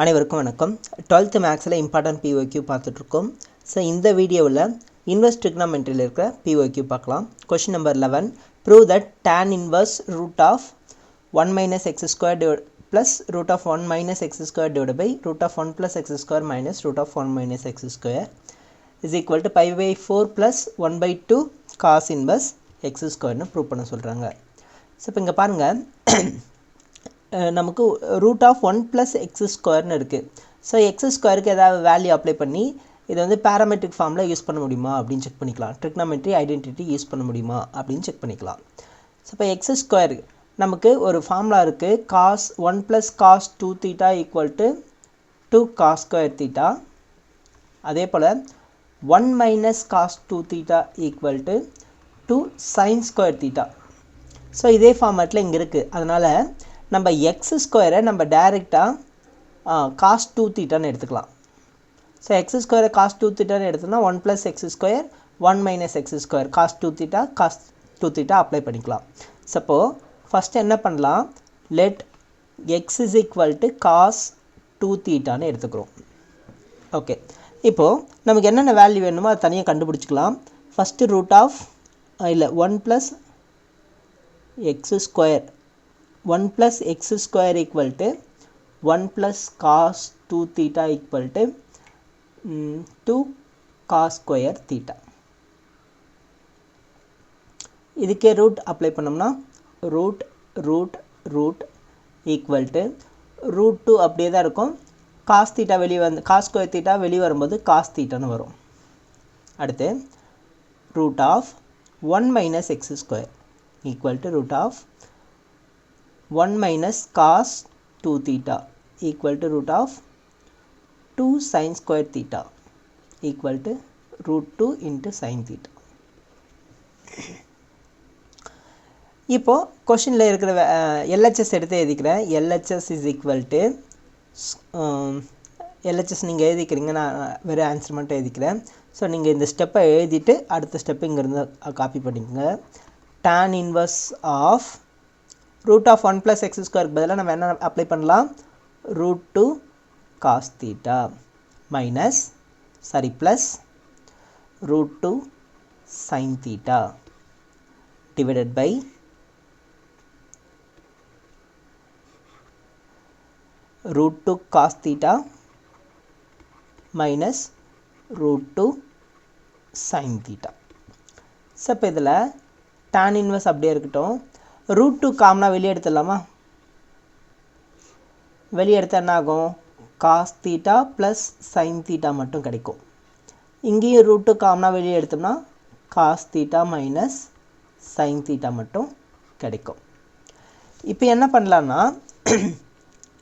அனைவருக்கும் வணக்கம். 12th மேக்ஸில் இம்பார்ட்டன்ட் பிஓக்யூ பார்த்துட்ருக்கோம். ஸோ இந்த வீடியோவில் இன்வெர்ஸ் ட்ரிக்னாமெட்ரியில் இருக்கிற பிஓக்யூ பார்க்கலாம். Question number 11, prove that tan inverse root of 1 minus x square plus root of 1 minus x square divide by root of 1 plus x square minus root of 1 minus x square is equal to 5/4 plus 1/2 cos inverse x ஸ்கொயர்னு prove பண்ண சொல்கிறாங்க. So இப்போ இங்கே பாருங்கள், நமக்கு root of 1 plus X ஸ்கொயர்னு இருக்குது. So X ஸ்கொயருக்கு ஏதாவது வேல்யூ அப்ளை பண்ணி இதை வந்து பேராமெட்ரிக் ஃபார்மில் யூஸ் பண்ண முடியுமா அப்படின்னு செக் பண்ணிக்கலாம். ட்ரிக்னாமெட்ரி ஐடென்டிட்டி யூஸ் பண்ண முடியுமா அப்படின்னு செக் பண்ணிக்கலாம். ஸோ இப்போ எக்ஸ் ஸ்கொயர் நமக்கு ஒரு ஃபார்முலா இருக்குது. Cos 1 plus cos 2 theta equal to 2 cos square theta. அதே போல் 1 minus cos 2 theta equal to 2 sine square theta. So இதே ஃபார்மேட்டில் இங்கே இருக்குது. அதனால் நம்ம எக்ஸ் ஸ்கொயரை நம்ம டைரெக்டாக காஸ் 2 தீட்டான்னு எடுத்துக்கலாம். ஸோ எக்ஸ் ஸ்கொயரை காஸ் 2 தீட்டான்னு எடுத்தோம்னா 1 plus x square 1 minus x square cos 2 theta cos 2 theta apply பண்ணிக்கலாம். சப்போ ஃபஸ்ட்டு என்ன பண்ணலாம், let x is equal to cos 2 தீட்டான்னு எடுத்துக்கிறோம். ஓகே, இப்போது நமக்கு என்னென்ன வேல்யூ வேணுமோ அதை தனியாக கண்டுபிடிச்சிக்கலாம். First root of 1 plus x square 1 plus x square equal to 1 plus cos 2 theta equal to 2 cos square theta. இதுக்கே ரூட் அப்ளை பண்ணோம்னா root root root equal to root 2 அப்படியே தான் இருக்கும். காஸ் தீட்டா வெளியே வந்து காஸ் ஸ்கொயர் தீட்டா வெளியே வரும்போது cos தீட்டான்னு வரும். அடுத்து root of 1 minus x square equal to root of 1 minus cos 2 theta equal to root of 2 sin square theta equal to root 2 into sin theta. இப்போ கொஷினில் இருக்கிற LHS எடுத்து எழுதிக்கிறேன். LHS is equal to LHS நீங்கள் எழுதிக்கிறீங்க, நான் வேறு answer மட்டும் எழுதிக்கிறேன். ஸோ நீங்கள் இந்த ஸ்டெப்பை எழுதிட்டு அடுத்த ஸ்டெப்பு இங்கேருந்து காப்பி பண்ணிக்கோங்க. tan inverse of root of 1 plus x square பதிலாக நம்ம என்ன அப்ளை பண்ணலாம், root 2 cos theta minus plus root 2 sin theta divided by root 2 cos theta minus root 2 sin theta. So இப்போ இதில் tan inverse அப்படியே இருக்கட்டும். ரூட் 2 காமனாக வெளியே எடுத்துடலாமா? வெளியே எடுத்தால் என்ன ஆகும், cos theta plus sine theta மட்டும் கிடைக்கும். இங்கேயும் ரூட் 2 காமனாக வெளியே எடுத்தோம்னா cos theta minus sine theta மட்டும் கிடைக்கும். இப்போ என்ன பண்ணலான்னா,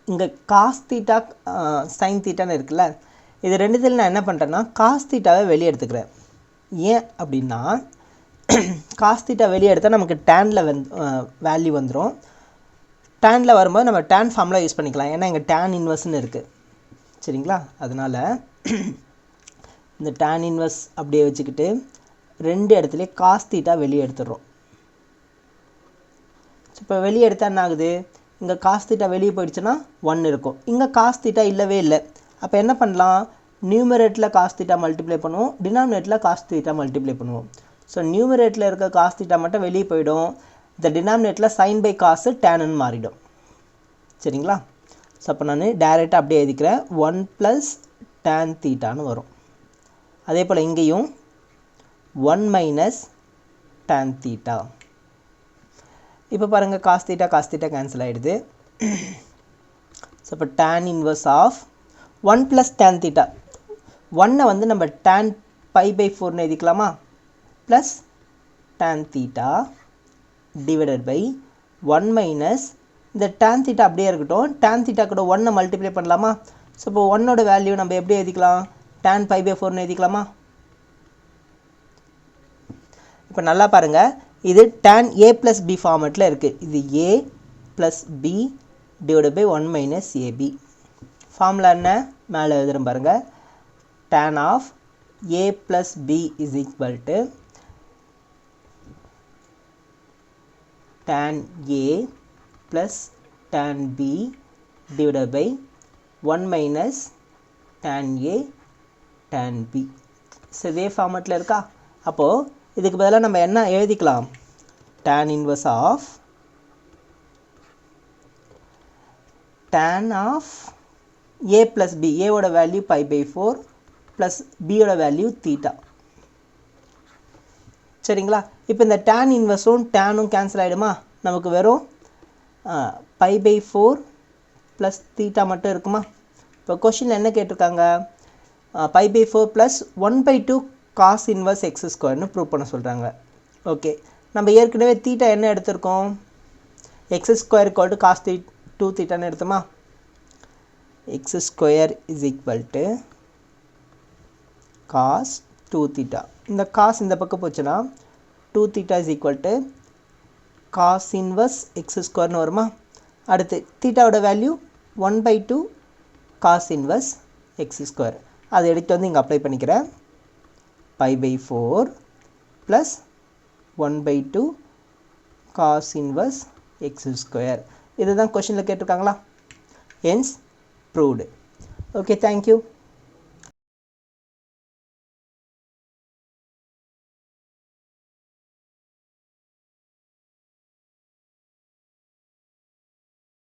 இங்கே காஸ் தீட்டா சைன் தீட்டான்னு இருக்குல்ல, இது ரெண்டுத்தில் நான் என்ன பண்ணுறேன்னா காஸ் தீட்டாவை வெளியே எடுத்துக்கிறேன். ஏன் அப்படின்னா காஸ் தீட்டா வெளியே எடுத்தால் நமக்கு டேனில் வேல்யூ வந்துடும். டேனில் வரும்போது நம்ம டேன் ஃபார்முலா யூஸ் பண்ணிக்கலாம், ஏன்னா இங்கே டேன் இன்வர்ஸ்னு இருக்குது. சரிங்களா? அதனால் இந்த டேன் இன்வர்ஸ் அப்படியே வச்சுக்கிட்டு ரெண்டு இடத்துலையே காஸ் தீட்டா வெளியே எடுத்துடுறோம். இப்போ வெளியே எடுத்தால் என்ன ஆகுது, இங்கே காஸ் தீட்டா வெளியே போயிடுச்சுன்னா 1 இருக்கும். இங்கே காஸ் தீட்டா இல்லவே இல்லை. அப்போ என்ன பண்ணலாம், நியூமரேட்டில் காஸ் தீட்டா மல்டிப்ளை பண்ணுவோம், டினாமினேட்டில் காஸ் தீட்டா மல்டிப்ளை பண்ணுவோம். ஸோ நியூமரேட்டில் இருக்க காஸ் தீட்டா மட்டும் வெளியே போயிடும். இந்த டினாமினேட்டில் சைன் பை காசு டேனுன்னு மாறிடும். சரிங்களா? ஸோ அப்போ நான் டைரெக்டாக அப்படியே எழுதிக்கிறேன், 1 ப்ளஸ் டேன் தீட்டான்னு வரும். அதே போல் இங்கேயும் 1 மைனஸ் டேன் தீட்டா. இப்போ பாருங்கள், காஸ் தீட்டா கேன்சல் ஆகிடுது. ஸோ இப்போ tan inverse of 1 plus tan theta, 1 வந்து நம்ம டேன் π/4ன்னு எழுதிக்கலாமா, plus tan theta divided by 1 minus இந்த tan theta அப்படியே இருக்கட்டும், tan theta கூட 1 மல்டிப்ளை பண்ணலாமா. ஸோ இப்போ 1ஓட வேல்யூ நம்ம எப்படி எழுதிக்கலாம், tan π/4ன்னு எழுதிக்கலாமா. இப்போ நல்லா பாருங்கள், இது tan a ப்ளஸ் b ஃபார்மேட்டில் இருக்குது. இது a plus b divide by 1 minus ab. Formula என்ன மேலே எழுதுகிறேன் பாருங்கள், tan of a plus b is equal to tan A plus tan B divided by 1 minus tan A tan B. So இதே ஃபார்மேட்டில் இருக்கா? அப்போது இதுக்கு பதிலாக நம்ம என்ன எழுதிக்கலாம்? tan inverse of tan of A plus B. A ஓட value pi by 4 plus B ஓட வேல்யூ theta. சரிங்களா? இப்போ இந்த tan இன்வர்ஸும் டேனும் கேன்சல் ஆகிடுமா? நமக்கு வெறும் pi by 4 plus theta மட்டும் இருக்குமா? இப்போ கொஷினில் என்ன கேட்டிருக்காங்க? pi by 4 plus 1 by 2 cos inverse x squareனு prove பண்ண சொல்கிறாங்க. ஓகே, நம்ம ஏற்கனவே தீட்டா என்ன எடுத்திருக்கோம்? x square equal to cos 2 thetaன்னு எடுத்தோமா? x square is equal to cos 2 theta. இந்த cos இந்த பக்கம் போச்சுன்னா 2 theta is equal to cos inverse x squareனு வருமா? அடுத்து தீட்டாவோட value 1 by 2 cos inverse x square. அதை எடுத்து வந்து இங்கே அப்ளை பண்ணிக்கிறேன். pi by 4 plus 1 by 2 cos inverse x square. இதுதான் கொஷினில் கேட்டிருக்காங்களா? Hence proved. Okay, thank you.